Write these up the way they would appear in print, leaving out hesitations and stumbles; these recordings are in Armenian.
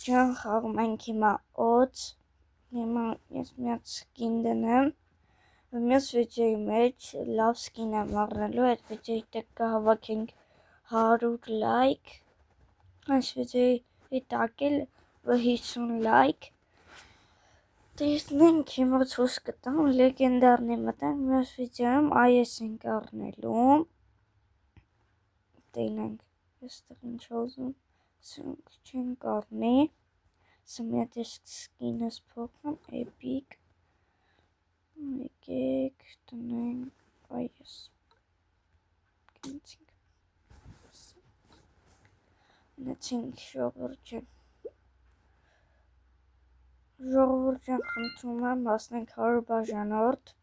ջան, խաղում ենք հիմա օծ։ Հիմա ես միած սկին դնեմ։ Մյուս վիդեոյի մեջ լավ սկին եմ առնելու, այդ վիդեոյի տակ կհավաքենք 100 լայք։ Այս վիդեոյի տակ էլ 50 լայք։ Տեսնենք հիմա ցույց կտամ լեգենդարնի մտենք մյուս վիդեոյում այս ենք առնելու։ Տենանք, այստեղ ինչ ուզում։ Սրանք չեն կառնի, սմյատես սկինս փոխում, էպիկ, եկեք, տնենք, այս, գնցինք, նեցինք ժողովուրդ ջան, խնդրում եմ, հասնենք 100 բաժանորդ,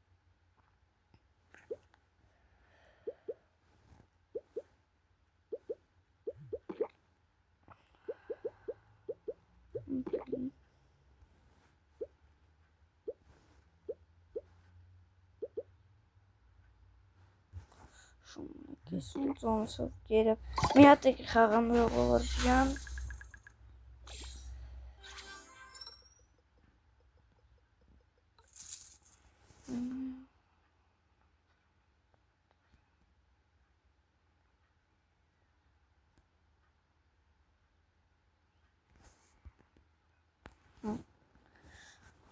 Կեսուն ծոնսով գերև, մի հատ եք խաղամ ժողովուրդ ջան,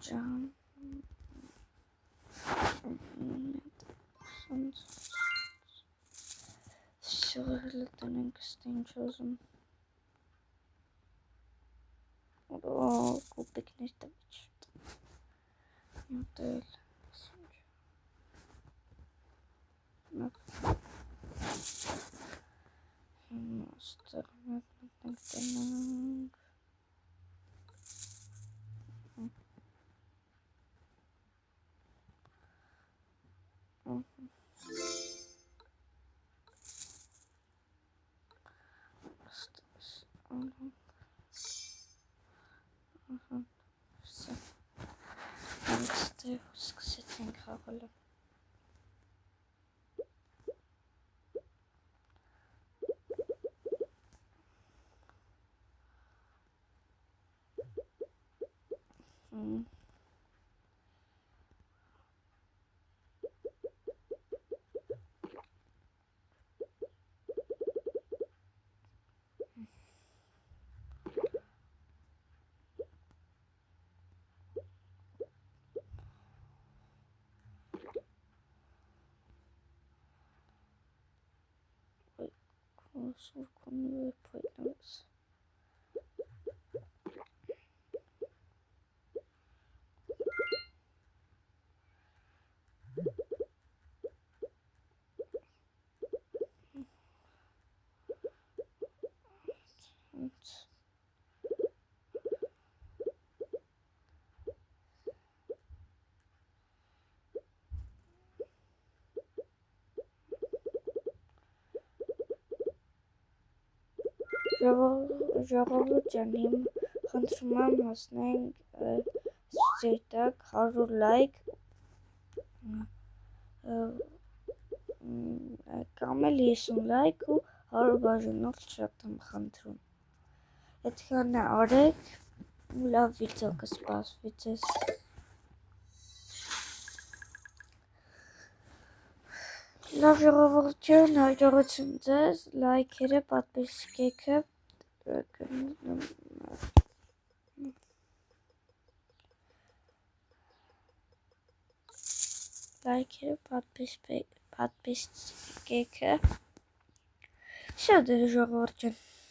ջան, շողերը տնենք ստի ինչ ուզում, կուպիկներ տվիչ, մտել, հիմա ստեղ մտնենք տնենք, ստեղ սկսեցինք խաղալը, սուրքունի վեպոյնոց, ժողովուրդ ջան, խնդրում եմ հասնենք վիդեոյի տակ 100 լայք, կամ էլ 50 լայք ու 100 բաժանորդ շատ եմ խնդրում, այդքան արեք ու լավ վիդեո կսպասվի ձեզ, լավ ժողովուրդ ջան, հաջողություն ձեզ, լայքերը, պատպիսկեքը, պատպիսկեքը, շատ է ժողովուրդ ջան,